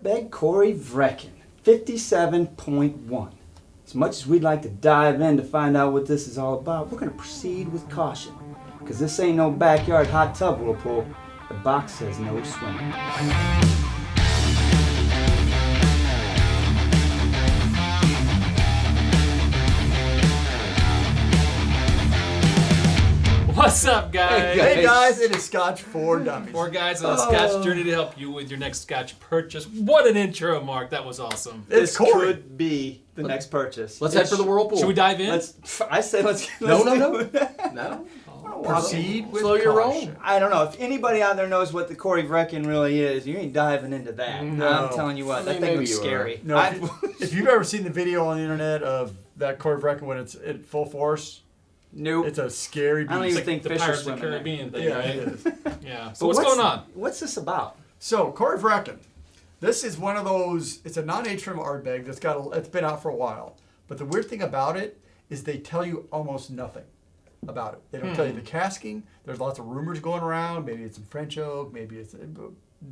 Ardbeg Corryvreckan, 57.1. As much as we'd like to dive in to find out what this is all about, we're going to proceed with caution. Because this ain't no backyard hot tub whirlpool. The box says no swimming. What's up, guys? Hey guys, it is Scotch for Dummies. 4 guys on a Scotch journey to help you with your next Scotch purchase. What an intro, Mark. That was awesome. This could be the next purchase. Let's head for the whirlpool. Should we dive in? I say let's No. No. Proceed with Slow your caution. roll. I don't know. If anybody out there knows what the Corryvreckan really is, you ain't diving into that. No. I'm telling you what, that thing Maybe looks you scary. No, if you've ever seen the video on the internet of that Corryvreckan when it's in full force, Nope. it's a scary beast. I don't even Like think the fish Pirates are of the swimming Caribbean thing, Yeah, right? it is. Yeah. But So what's going on? What's this about? So Corryvreckan, this is one of those. It's a non-aged trim Ardbeg that's it's been out for a while. But the weird thing about it is they tell you almost nothing about it. They don't tell you the casking. There's lots of rumors going around. Maybe it's in French oak. Maybe it's.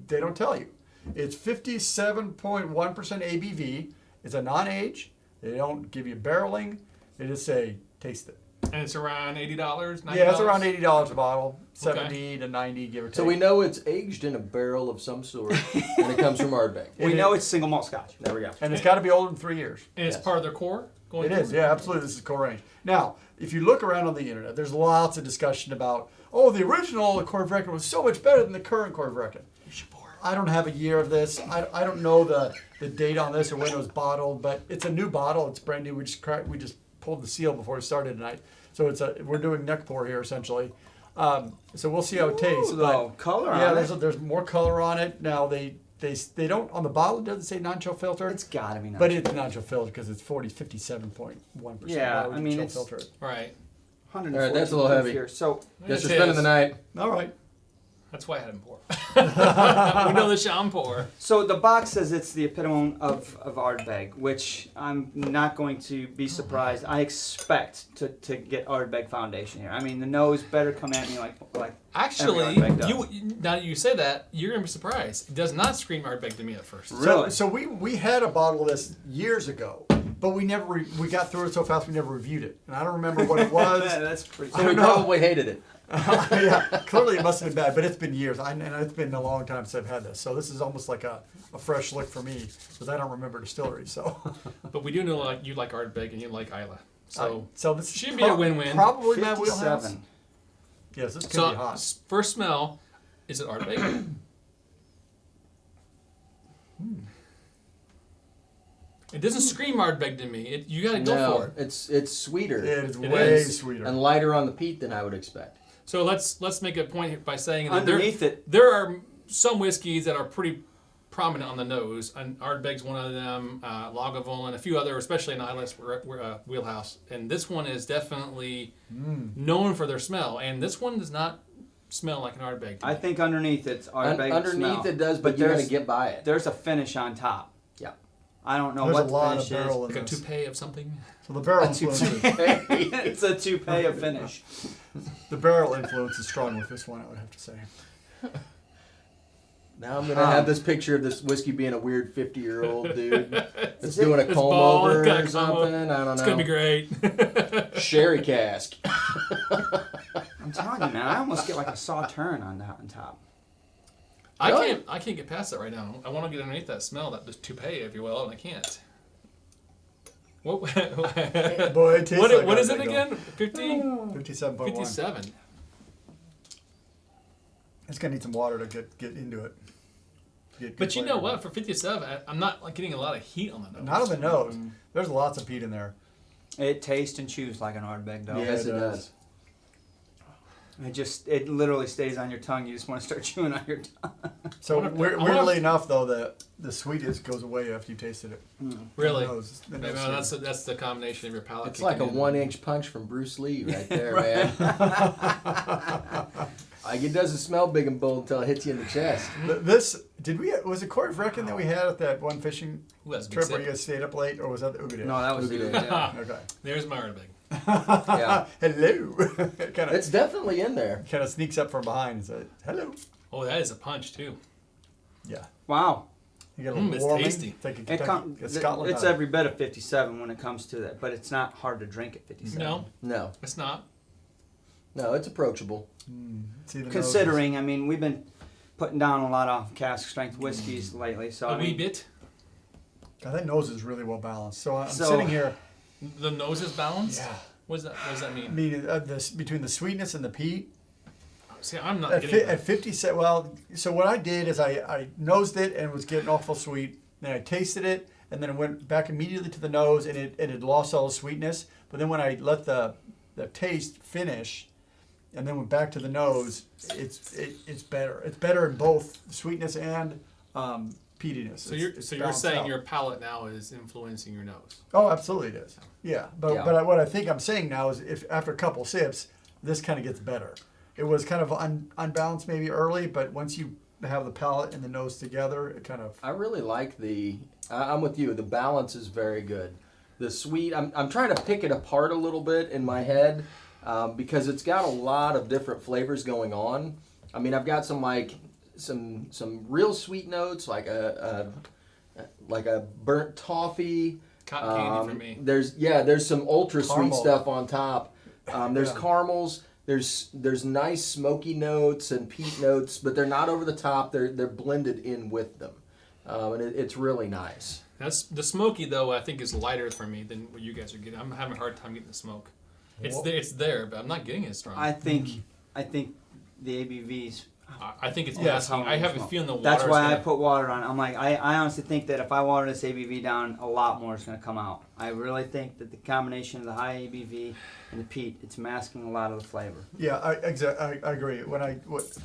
They don't tell you. It's 57.1% ABV. It's a non-age. They don't give you barreling. They just say taste it. And it's around $80, $90? Yeah, it's around $80 a bottle, Okay. 70 to 90, give or take. So we know it's aged in a barrel of some sort, and it comes from Ardbeg. We know it's single malt scotch. There we go. And it's got to be older than 3 years. And it's Yes. part of their core? Going It is, forward? yeah, absolutely. This is core range. Now, if you look around on the internet, there's lots of discussion about, oh, the original Corryvreckan was so much better than the current Corryvreckan. I don't have a year of this. I don't know the date on this or when it was bottled, but it's a new bottle. It's brand new. We just pulled the seal before we started tonight. So we're doing neck pour here essentially. So we'll see how it tastes. But color yeah, on it. there's more color on it. Now they don't on the bottle. It doesn't say non-chill filter. It's gotta be. But it's non-chill filter because it's 57.1%. Yeah, Why would I you mean, chill it's- filter it? Right. 140 All right, that's a little heavy. Here. So Guess It you're spending is. the night. All right. That's why I had him pour. We know the sham pour. So the box says it's the epitome of Ardbeg, which I'm not going to be surprised. I expect to get Ardbeg foundation here. I mean, the nose better come at me like Actually, every Ardbeg does. now that you say that, you're going to be surprised. It does not scream Ardbeg to me at first. Really? So we had a bottle of this years ago, but we never we got through it so fast we never reviewed it, and I don't remember what it was. That's pretty. So we probably hated it. Yeah, clearly it must have been bad, but it's been years, and it's been a long time since I've had this. So this is almost like a fresh look for me because I don't remember distillery. So But we do know you like Ardbeg and you like Isla. So this should be a win-win. Probably my wheelhouse. 57. Yes, this could So be hot. first smell, is it Ardbeg? It doesn't scream Ardbeg to me. You got to go for it. It's sweeter It is It way is. sweeter. and lighter on the peat than I would expect. So let's make a point here by saying that Underneath it, there are some whiskeys that are pretty prominent on the nose, and Ardbeg's one of them, Lagavulin, and a few other, especially in Isla's wheelhouse. And this one is definitely known for their smell, and this one does not smell like an Ardbeg. I think underneath it's Ardbeg Underneath smell. it does, but you gotta there's get by it. there's a finish on top. Yeah. I don't know There's what a the lot of finish is. barrel in like a this. toupee of something. So the barrel A influence. It's a toupee of finish. The barrel influence is strong with this one, I would have to say. Now I'm gonna have this picture of this whiskey being a weird 50-year-old dude that's doing a It's comb bald, over got a or comb something. over. I don't know. It's gonna be great. Sherry cask. I'm telling you, man, I almost get like a sauterne on top. I Really? can't get past that right now. I want to get underneath that smell, that this toupee, if you will, and I can't. What? Boy, it tastes like what is it Ardbeg, again? though. 50? 57.1. 57. It's gonna need some water to get into it. Get But good you know flavor. what? For 57, I'm not like getting a lot of heat on the nose. Not on the nose. There's lots of peat in there. It tastes and chews like an Ardbeg, though. Yes, it does. It literally stays on your tongue. You just want to start chewing on your tongue. So I wonder if- weirdly enough, though, the sweetness goes away after you tasted it. Really? The nose Maybe that's the combination of your palate. It's like a kicking in. 1-inch punch from Bruce Lee right there, man. Like it doesn't smell big and bold until it hits you in the chest. Was it Corryvreckan that we had at that one fishing Ooh, that's a big trip where sip. you guys stayed up late, or was that the Ugadale? No, that was Look at good. it. Yeah. Okay. There's my Ardbeg. Yeah. Hello. It kind It's definitely in there. of sneaks up from behind and says, hello. Oh, that is a punch too. Yeah. Wow. You get a little it's warming. tasty. It's like a It Kentucky, a Scotland. it's every bit of 57 when it comes to that, but it's not hard to drink at 57. No, No, it's not. no, it's approachable. See the Considering, I mean, we've been putting down a lot of cask strength whiskeys lately, so A I wee mean, bit. God, that nose is really well balanced. So I'm So- sitting here. The nose is balanced. Yeah. What does that I mean? mean, between the sweetness and the peat. See, I'm not At, getting that. at 57, well, so what I did is I nosed it and was getting awful sweet. Then I tasted it, and then it went back immediately to the nose, and it had lost all the sweetness. But then when I let the taste finish, and then went back to the nose, it's better. It's better in both sweetness and peatiness. So It's you're balanced saying out. your palate now is influencing your nose. Oh, absolutely it is. Yeah, but Yeah. what I think I'm saying now is if after a couple sips, this kind of gets better. It was kind of unbalanced maybe early, but once you have the palate and the nose together, it kind of. I really like I'm with you. The balance is very good. The sweet, I'm trying to pick it apart a little bit in my head because it's got a lot of different flavors going on. I mean, I've got some real sweet notes like a burnt toffee. Cotton candy for me. There's some ultra sweet Caramel. stuff on top. There's Yeah. caramels. There's nice smoky notes and peat notes, but they're not over the top. They're blended in with them, and it's really nice. That's the smoky though. I think is lighter for me than what you guys are getting. I'm having a hard time getting the smoke. It's there, but I'm not getting it as strong. I think the ABVs. I think it's Yeah, masking. I have a feeling the water. That's why I gonna, put water on. I'm like, I honestly think that if I water this ABV down, a lot more is going to come out. I really think that the combination of the high ABV and the peat, it's masking a lot of the flavor. Yeah, I agree.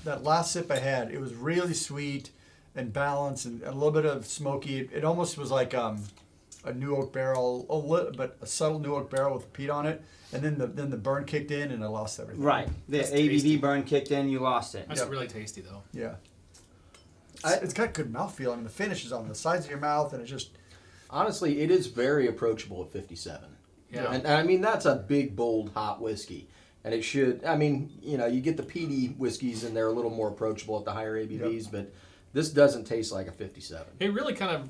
That last sip I had, it was really sweet and balanced and a little bit of smoky. It almost was like a New Oak barrel, but a subtle New Oak barrel with peat on it. And then the burn kicked in and I lost everything. Right. The That's ABV tasty. burn kicked in, you lost it. That's Yep. really tasty though. Yeah. It's got good mouthfeel. I mean, the finish is on the sides of your mouth, and it's just. Honestly, it is very approachable at 57. Yeah. And I mean, that's a big, bold, hot whiskey. And it should, I mean, you get the peaty whiskeys and they're a little more approachable at the higher ABVs, but this doesn't taste like a 57. It really kind of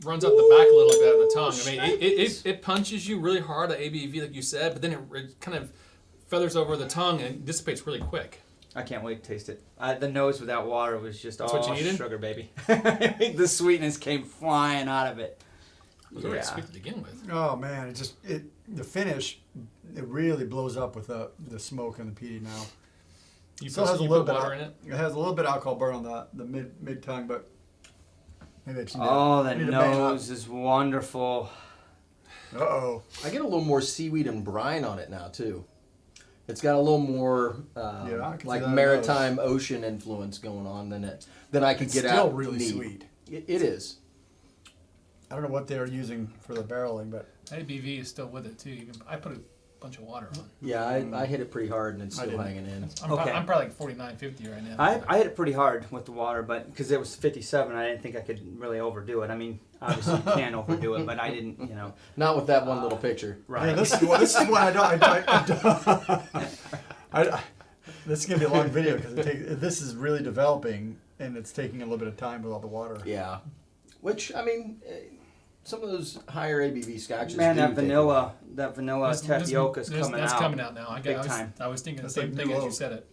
runs out the back a little like that in the tongue. I mean, it punches you really hard at ABV, like you said, but then it kind of feathers over the tongue and dissipates really quick. I can't wait to taste it. The nose without water was just That's all what you needed? sugar, baby. The sweetness came flying out of it. It was already sweet to begin with. Oh man, the finish, it really blows up with the smoke and the peaty now. You Still put, has a you little put bit. water in it. It has a little bit of alcohol burn on the mid tongue, but maybe it's. Oh, the nose is wonderful. Uh-oh. I get a little more seaweed and brine on it now, too. It's got a little more I can see like that in maritime ocean influence going on than I could It's get still out. really neat. sweet. It is. I don't know what they're using for the barreling, but ABV is still with it too. I put a bunch of water on. Yeah, I hit it pretty hard and it's I still didn't. hanging in. I'm probably like 49, 50 right now. I hit it pretty hard with the water, but because it was 57, I didn't think I could really overdo it. I mean, obviously you can overdo it, but I didn't, Not with that one little picture. Right. yeah, this is what I don't. This is gonna be a long video because this is really developing and it's taking a little bit of time with all the water. Yeah. Which, I mean, some of those higher ABV scotches Man, do that take vanilla tapioca's That's coming out. coming out now. Big time. I was thinking the That's same like thing as low. you said it.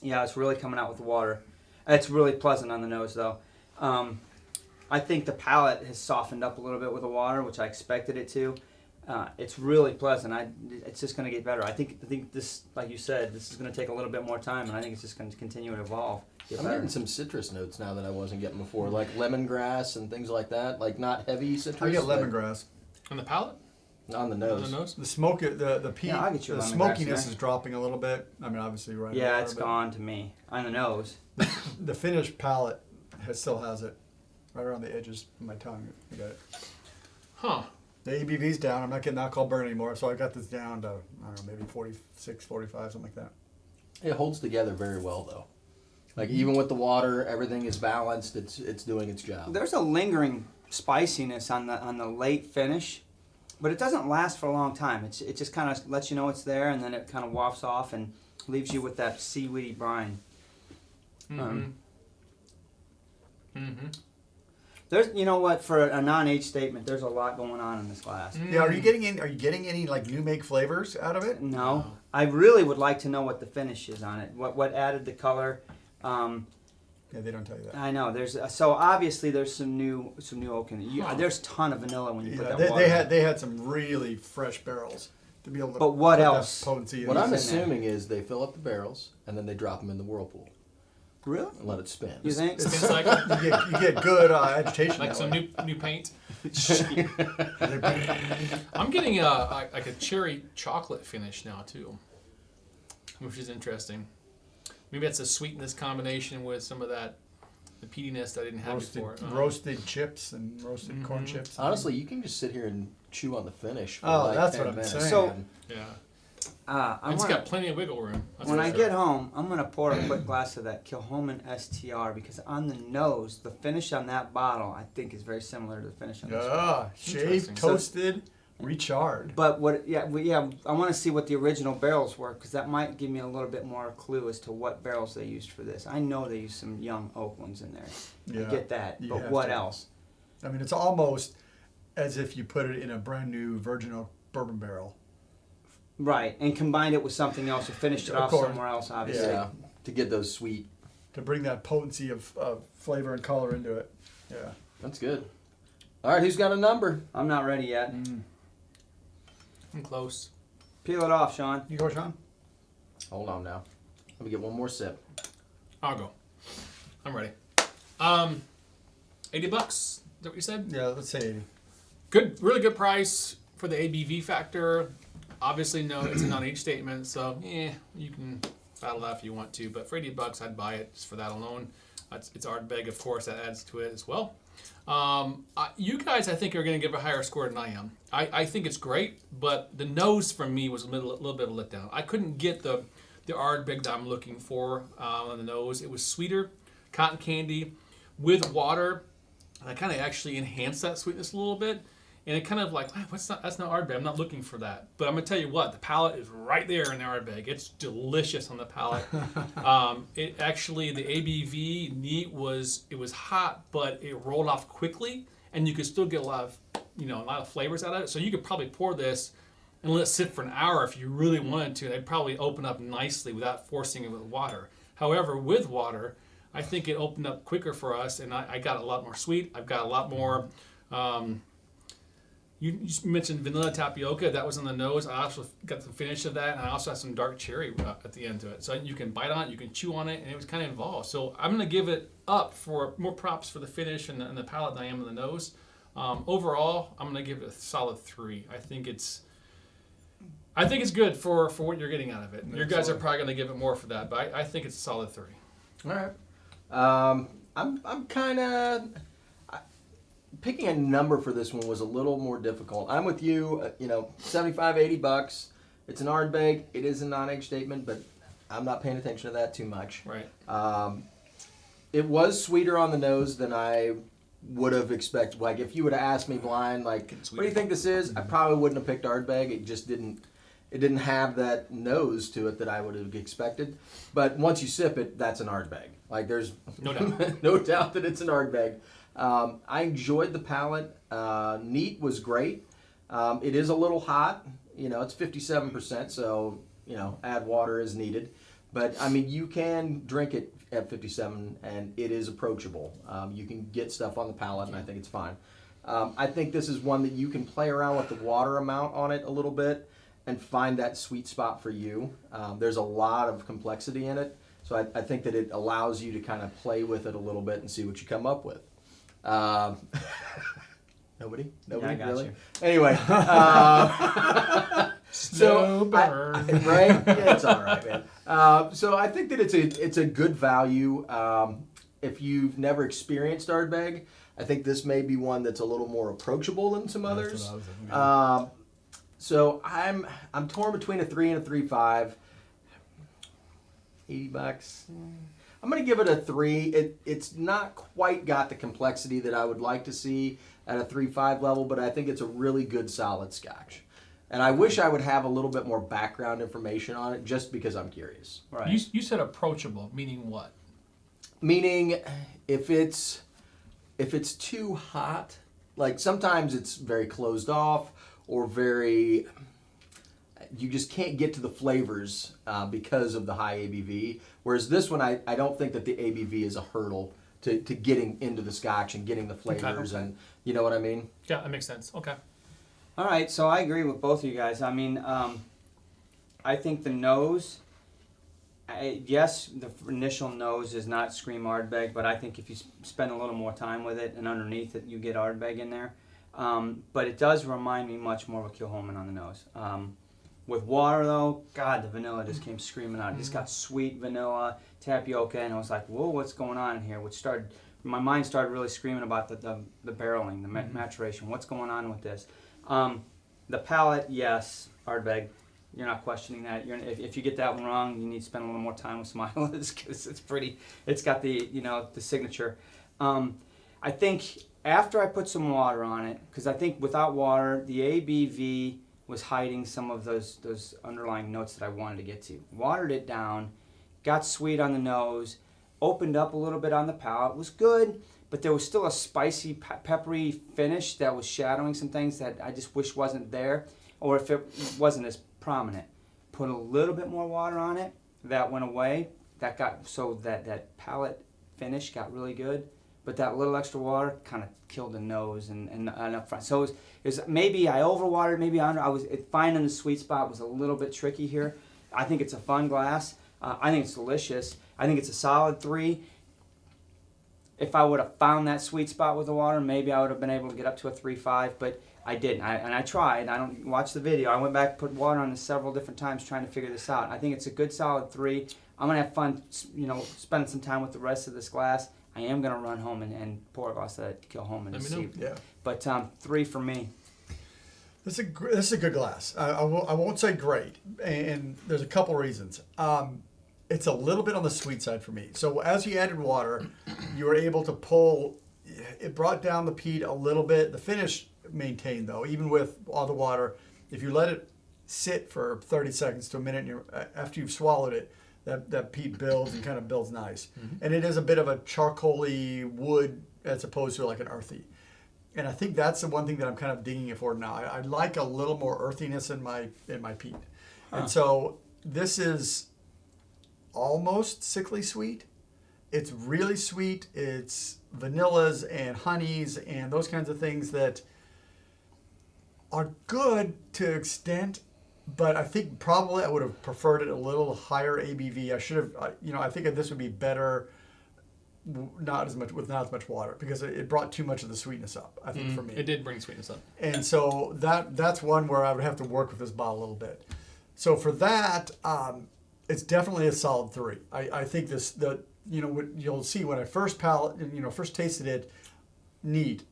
Yeah, it's really coming out with the water. It's really pleasant on the nose, though. I think the palate has softened up a little bit with the water, which I expected it to. It's really pleasant. It's just going to get better. I think this, like you said, this is going to take a little bit more time, and I think it's just going to continue to evolve. Get I'm better. getting some citrus notes now that I wasn't getting before, like lemongrass and things like that. Like not heavy citrus. I get but lemongrass. On the palate? on the On nose. the nose? The smoke, the peat, Yeah, I'll get you the a lemongrass smokiness there. is dropping a little bit. I mean, obviously, right. Yeah, it's gone to me on the nose. The finished palate still has it right around the edges of my tongue. You got it. Huh. The ABV's down. I'm not getting alcohol burn anymore, so I got this down to, I don't know, maybe 46, 45, something like that. It holds together very well though. Like even with the water, everything is balanced. It's doing its job. There's a lingering spiciness on the late finish, but it doesn't last for a long time. It just kind of lets you know it's there, and then it kind of wafts off and leaves you with that seaweedy brine. Mm-hmm. Mm-hmm. There's, you know what, for a non-age statement, there's a lot going on in this glass. Yeah, are you getting any like new make flavors out of it? No, I really would like to know what the finish is on it. What added the color? Yeah, they don't tell you that. I know there's so obviously there's some new oak in it. There's a ton of vanilla when you put that water. They had some really fresh barrels to be able to. But what put else? That potency in What it. I'm assuming is they fill up the barrels and then they drop them in the whirlpool Really? and let it spin. You think? Spin cycle, you get good agitation. like that some way. new paint. I'm getting like a cherry chocolate finish now too, which is interesting. Maybe that's a sweetness combination with some of that the peatiness that I didn't have before. Roasted chips and roasted corn chips. Honestly, you can just sit here and chew on the finish. For Oh, like that's 10 what I'm minutes. saying. So- Yeah, I it's wanna, got plenty of wiggle room. That's when for I sure. get home, I'm gonna pour a quick glass of that Kilhoman STR because on the nose, the finish on that bottle I think is very similar to the finish on this one. Ah, shaved, Interesting. toasted, recharred. But I want to see what the original barrels were because that might give me a little bit more clue as to what barrels they used for this. I know they used some young oak ones in there. Yeah, I get that, you but have what to. else? I mean, it's almost as if you put it in a brand new virgin oak bourbon barrel. Right, and combined it with something else or finished it Of off course. somewhere else, obviously. Yeah, to get those sweet. To bring that potency of flavor and color into it. Yeah. That's good. All right, who's got a number? I'm not ready yet. I'm close. Peel it off, Sean. You go, Sean? Hold on now. Let me get one more sip. I'll go. I'm ready. $80. Is that what you said? Yeah, let's say 80. Good, really good price for the ABV factor. Obviously, no, it's a non-age statement, so you can battle that if you want to. But for $80, I'd buy it just for that alone. It's Ardbeg, of course, that adds to it as well. You guys, I think, are going to give a higher score than I am. I think it's great, but the nose from me was a little bit of a letdown. I couldn't get the Ardbeg that I'm looking for on the nose. It was sweeter, cotton candy with water. And I kind of actually enhanced that sweetness a little bit. And it kind of like, that's not Ardbeg. I'm not looking for that. But I'm going to tell you what, the palate is right there in the Ardbeg. It's delicious on the palate. It actually, the ABV neat was hot, but it rolled off quickly. And you could still get a lot of flavors out of it. So you could probably pour this and let it sit for an hour if you really wanted to. And it'd probably open up nicely without forcing it with water. However, with water, I think it opened up quicker for us. And I got a lot more sweet. I've got a lot more... You mentioned vanilla tapioca. That was on the nose. I also got the finish of that, and I also had some dark cherry at the end of it. So you can bite on it, you can chew on it, and it was kind of involved. So I'm going to give it up for more props for the finish and the palate than I am on the nose. Overall, I'm going to give it a solid 3. I think it's good for what you're getting out of it. Your guys are probably going to give it more for that, but I think it's a solid 3. All right. I'm kind of... Picking a number for this one was a little more difficult. I'm with you, $75, $80. It's an Ardbeg. It is a non-age statement, but I'm not paying attention to that too much. Right. It was sweeter on the nose than I would have expected. Like, if you would have asked me blind, like, what do you think this is? I probably wouldn't have picked Ardbeg. It just didn't have that nose to it that I would have expected. But once you sip it, that's an Ardbeg. Like, there's No doubt. no doubt that it's an Ardbeg. I enjoyed the palate. Neat was great. It is a little hot. It's 57%, so, add water as needed. But, I mean, you can drink it at 57, and it is approachable. You can get stuff on the palate, and I think it's fine. I think this is one that you can play around with the water amount on it a little bit and find that sweet spot for you. There's a lot of complexity in it, so I think that it allows you to kind of play with it a little bit and see what you come up with. Nobody Yeah, I got really. you. Anyway, Slow burn. right? Yeah, it's all right, man. So I think that it's a good value. If you've never experienced Ardbeg, I think this may be one that's a little more approachable than some others. That's what I was thinking. So I'm torn between a 3 and a 3.5. $80. I'm going to give it a 3. It's not quite got the complexity that I would like to see at a 3.5 level, but I think it's a really good solid Scotch. And I wish I would have a little bit more background information on it just because I'm curious. Right. You said approachable, meaning what? Meaning, if it's if it's too hot, like sometimes it's very closed off or very, you just can't get to the flavors because of the high ABV. Whereas this one, I don't think that the ABV is a hurdle to getting into the Scotch and getting the flavors, Okay. and you know what I mean? Yeah, that makes sense. Okay. All right, so I agree with both of you guys. I mean, I think the nose, yes, the initial nose does not scream Ardbeg, but I think if you spend a little more time with it and underneath it, you get Ardbeg in there. But it does remind me much more of a Kilhoman on the nose. With water, though, God, the vanilla just came screaming out. It just got sweet vanilla, tapioca, and I was like, whoa, what's going on here? My mind started really screaming about the barreling, the maturation. What's going on with this? The palate, yes, Ardbeg. You're not questioning that. If you get that one wrong, you need to spend a little more time with some islets because it's got the the signature. I think after I put some water on it, because I think without water, the ABV was hiding some of those underlying notes that I wanted to get to. Watered it down, got sweet on the nose, opened up a little bit on the palate, was good, but there was still a spicy, peppery finish that was shadowing some things that I just wish wasn't there, or if it wasn't as prominent. Put a little bit more water on it, that went away, that palate finish got really good, but that little extra water kind of killed the nose and up front. So it was maybe I overwatered, maybe finding the sweet spot was a little bit tricky here. I think it's a fun glass. I think it's delicious. I think it's a solid 3. If I would have found that sweet spot with the water, maybe I would have been able to get up to a 3.5, but I didn't. I tried. I don't watch the video. I went back, put water on it several different times trying to figure this out. I think it's a good solid 3. I'm gonna have fun, spending some time with the rest of this glass. I am gonna run home and pour a glass of that Kilhoman and see. Yeah. But 3 for me. This is a good glass. I won't say great, and there's a couple reasons. It's a little bit on the sweet side for me. So as you added water, you were able to pull. It brought down the peat a little bit. The finish maintained though, even with all the water. If you let it sit for 30 seconds to a minute, after you've swallowed it, that peat builds and kind of builds nice. And it is a bit of a charcoaly wood as opposed to like an earthy. And I think that's the one thing that I'm kind of digging it for now. I like a little more earthiness in my peat. And so this is almost sickly sweet. It's really sweet. It's vanillas and honeys and those kinds of things that are good to an extent, but I think probably I would have preferred it a little higher ABV. I should have, I think this would be better not as much water, because it brought too much of the sweetness up, I think, for me. It did bring sweetness up. And so that's one where I would have to work with this bottle a little bit. So for that, it's definitely a solid 3. I think what you'll see when I first tasted it, neat.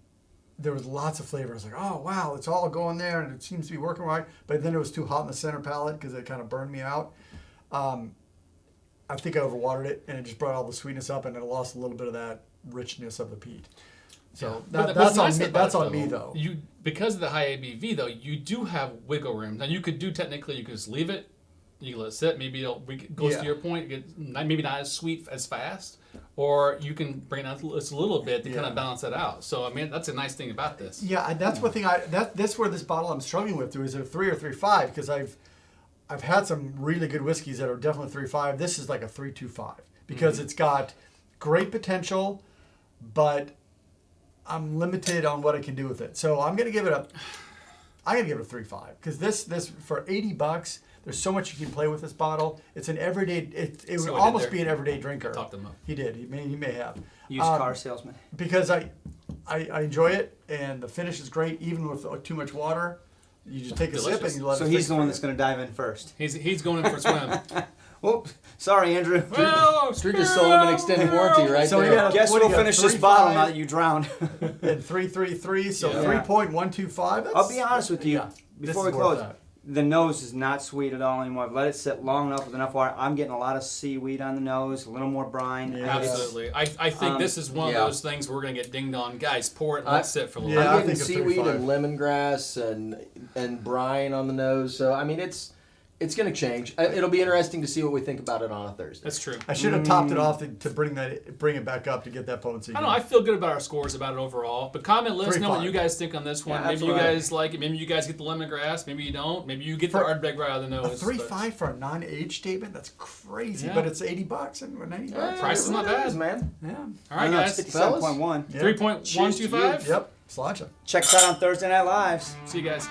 There was lots of flavor. I was like, oh wow, it's all going there, and it seems to be working right. But then it was too hot in the center palate because it kind of burned me out. I think I overwatered it, and it just brought all the sweetness up, and it lost a little bit of that richness of the peat. So that's on me though. Because of the high ABV though, you do have wiggle room. Now you could just leave it. You can let it sit. Maybe it goes to your point. Maybe not as sweet as fast, or you can bring it out just a little bit to kind of balance it out. So I mean, that's a nice thing about this. Yeah, and that's one thing. That's where this bottle I'm struggling with too. Is it a 3 or 3.5? Because I've had some really good whiskeys that are definitely 3.5. This is like a 3.25 because it's got great potential, but I'm limited on what I can do with it. So I'm gonna give it a 3.5 because this for $80. There's so much you can play with this bottle. It's an everyday. It would almost be an everyday drinker. Talked him up. He did. He may have. Used car salesman. Because I enjoy it, and the finish is great, even with too much water. You just take a sip and you let it. So he's the one that's going to dive in first. He's going in for a swim. Whoop! Sorry, Andrew. Drew just sold him an extended warranty right So there. guess we'll finish this bottle now that you drowned. And 3.33, so 3.125. I'll be honest with you. Before we close. That. The nose is not sweet at all anymore. I've let it sit long enough with enough water. I'm getting a lot of seaweed on the nose, a little more brine. Yeah. Absolutely. I think this is one of those things where we're going to get dinged on. Guys, pour it and let it sit for a little I bit. I'm think getting a seaweed 3.5. and lemongrass and brine on the nose. So I mean, it's It's going to change. It'll be interesting to see what we think about it on a Thursday. That's true. I should have topped it off to bring it back up to get that potency. I don't know. I feel good about our scores about it overall. But comment, let us know what 3-5. you guys think on this one. Yeah, Maybe you absolutely. guys like it. Maybe you guys get the lemongrass. Maybe you don't. Maybe you get the Ardbeg right out of the A nose. 3.5 for a non-age statement? That's crazy. Yeah. But it's $80 and we're $90. Yeah, Price is it not really bad. is, man. Yeah. All right, guys. 57.1. Yeah. 3.125. Yep. Sláinte. Check us out on Thursday Night Lives. See you guys.